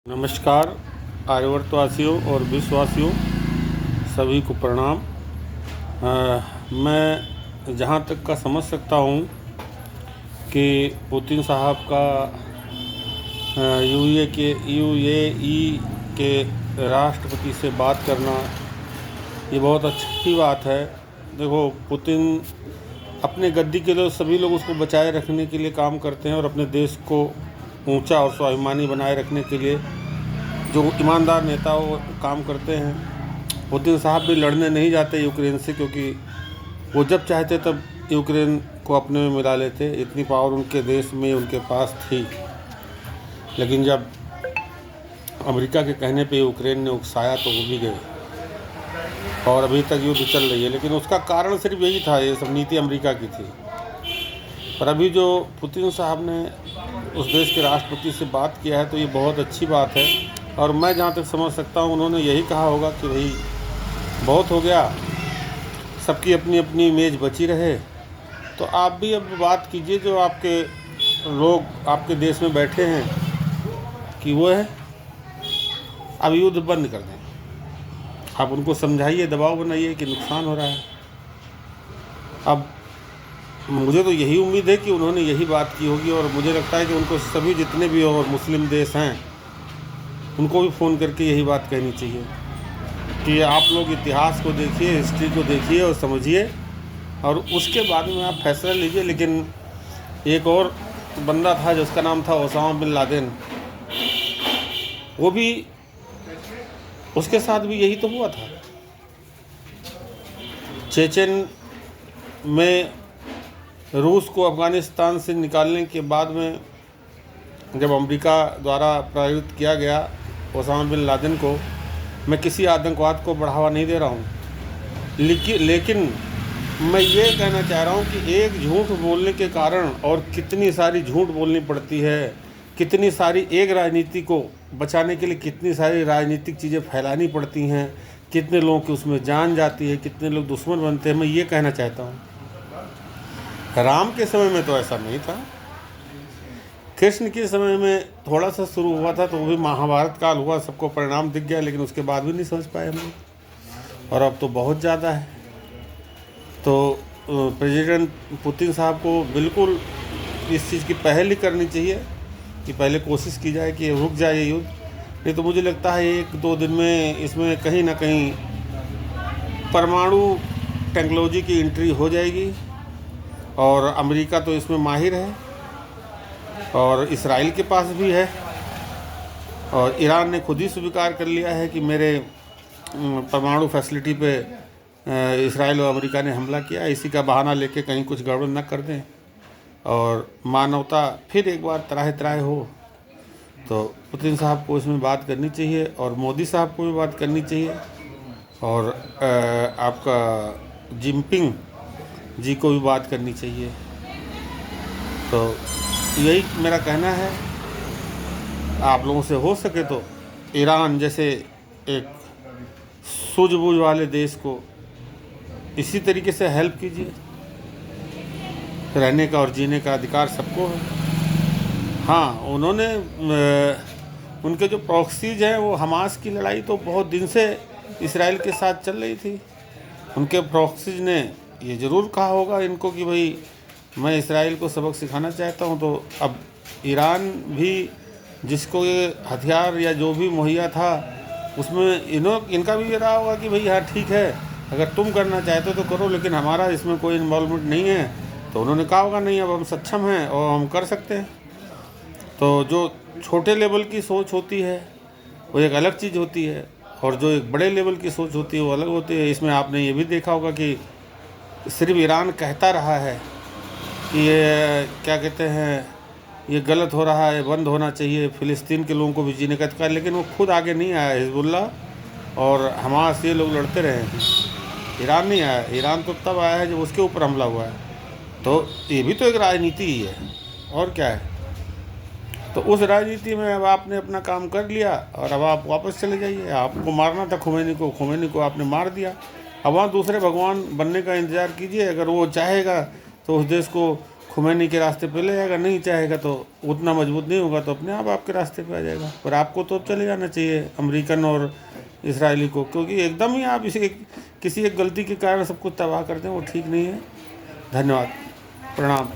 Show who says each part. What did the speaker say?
Speaker 1: नमस्कार आर्यवर्तवासियों और विश्ववासियों सभी को प्रणाम। मैं जहाँ तक का समझ सकता हूँ कि पुतिन साहब का यूएई के राष्ट्रपति से बात करना ये बहुत अच्छी बात है। देखो, पुतिन अपने गद्दी के लिए सभी लोग उसको बचाए रखने के लिए काम करते हैं और अपने देश को ऊंचा और स्वाभिमानी बनाए रखने के लिए जो ईमानदार नेता वो काम करते हैं। पुतिन साहब भी लड़ने नहीं जाते यूक्रेन से, क्योंकि वो जब चाहते तब यूक्रेन को अपने में मिला लेते। इतनी पावर उनके देश में उनके पास थी। लेकिन जब अमेरिका के कहने पे यूक्रेन ने उकसाया तो वो भी गए और अभी तक युद्ध चल रही है। लेकिन उसका कारण सिर्फ यही था, ये सब नीति अमेरिका की थी। पर अभी जो पुतिन साहब ने उस देश के राष्ट्रपति से बात किया है तो ये बहुत अच्छी बात है। और मैं जहाँ तक समझ सकता हूँ उन्होंने यही कहा होगा कि भाई बहुत हो गया, सबकी अपनी अपनी इमेज बची रहे, तो आप भी अब बात कीजिए जो आपके लोग आपके देश में बैठे हैं कि वो है अब युद्ध बंद कर दें। आप उनको समझाइए, दबाव बनाइए कि नुकसान हो रहा है। अब मुझे तो यही उम्मीद है कि उन्होंने यही बात की होगी और मुझे लगता है कि उनको सभी जितने भी और मुस्लिम देश हैं उनको भी फ़ोन करके यही बात कहनी चाहिए कि आप लोग इतिहास को देखिए, हिस्ट्री को देखिए और समझिए और उसके बाद में आप फैसला लीजिए। लेकिन एक और बंदा था जिसका नाम था ओसामा बिन लादेन, वो भी उसके साथ भी यही तो हुआ था। चेचेन में रूस को अफ़गानिस्तान से निकालने के बाद में जब अमेरिका द्वारा प्रायोजित किया गया ओसामा बिन लादेन को, मैं किसी आतंकवाद को बढ़ावा नहीं दे रहा हूँ, लेकिन मैं ये कहना चाह रहा हूँ कि एक झूठ बोलने के कारण और कितनी सारी झूठ बोलनी पड़ती है, कितनी सारी एक राजनीति को बचाने के लिए कितनी सारी राजनीतिक चीज़ें फैलानी पड़ती हैं, कितने लोगों की उसमें जान जाती है, कितने लोग दुश्मन बनते हैं। मैं ये कहना चाहता हूँ राम के समय में तो ऐसा नहीं था। कृष्ण के समय में थोड़ा सा शुरू हुआ था तो वो भी महाभारत काल हुआ, सबको परिणाम दिख गया, लेकिन उसके बाद भी नहीं समझ पाए हम लोग। और अब तो बहुत ज़्यादा है। तो प्रेसिडेंट पुतिन साहब को बिल्कुल इस चीज़ की पहल ही करनी चाहिए कि पहले कोशिश की जाए कि रुक जाए ये युद्ध। नहीं तो मुझे लगता है 1-2 दिन में इसमें कहीं ना कहीं परमाणु टेक्नोलॉजी की एंट्री हो जाएगी और अमेरिका तो इसमें माहिर है और इसराइल के पास भी है। और ईरान ने खुद ही स्वीकार कर लिया है कि मेरे परमाणु फैसिलिटी पे इसराइल और अमेरिका ने हमला किया। इसी का बहाना लेके कहीं कुछ गड़बड़ न कर दें और मानवता फिर एक बार त्राहे त्राहे हो। तो पुतिन साहब को इसमें बात करनी चाहिए और मोदी साहब को भी बात करनी चाहिए और आपका जिनपिंग जी को भी बात करनी चाहिए। तो यही मेरा कहना है। आप लोगों से हो सके तो ईरान जैसे एक सूझबूझ वाले देश को इसी तरीके से हेल्प कीजिए। रहने का और जीने का अधिकार सबको है। हाँ, उन्होंने उनके जो प्रॉक्सीज हैं वो हमास की लड़ाई तो बहुत दिन से इसराइल के साथ चल रही थी। उनके प्रॉक्सीज ने ये ज़रूर कहा होगा इनको कि भाई मैं इसराइल को सबक सिखाना चाहता हूँ। तो अब ईरान भी जिसको ये हथियार या जो भी मुहैया था उसमें इनका भी ये रहा होगा कि भाई हाँ ठीक है, अगर तुम करना चाहते हो तो करो, लेकिन हमारा इसमें कोई इन्वॉल्वमेंट नहीं है। तो उन्होंने कहा होगा नहीं, अब हम सक्षम हैं और हम कर सकते हैं। तो जो छोटे लेवल की सोच होती है वो एक अलग चीज़ होती है और जो एक बड़े लेवल की सोच होती है वो अलग होती है। इसमें आपने ये भी देखा होगा कि सिर्फ ईरान कहता रहा है कि ये क्या कहते हैं, ये गलत हो रहा है, बंद होना चाहिए, फ़िलिस्तीन के लोगों को भी जीने का अधिकार, लेकिन वो खुद आगे नहीं आया। हिजबुल्ला और हमास ये लोग लड़ते रहे हैं, ईरान नहीं आया। ईरान तो तब आया है जब उसके ऊपर हमला हुआ है। तो ये भी तो एक राजनीति ही है और क्या है। तो उस राजनीति में अब आपने अपना काम कर लिया और अब आप वापस चले जाइए। आपको मारना था खुमैनी को आपने मार दिया। अब वहाँ दूसरे भगवान बनने का इंतज़ार कीजिए। अगर वो चाहेगा तो उस देश को खुमैनी के रास्ते पे ले जाएगा, नहीं चाहेगा तो उतना मजबूत नहीं होगा तो अपने आप आपके रास्ते पे आ जाएगा। पर आपको तो चले जाना चाहिए अमेरिकन और इसराइली को, क्योंकि एकदम ही आप इसे किसी एक गलती के कारण सब कुछ तबाह कर दें, वो ठीक नहीं है। धन्यवाद, प्रणाम।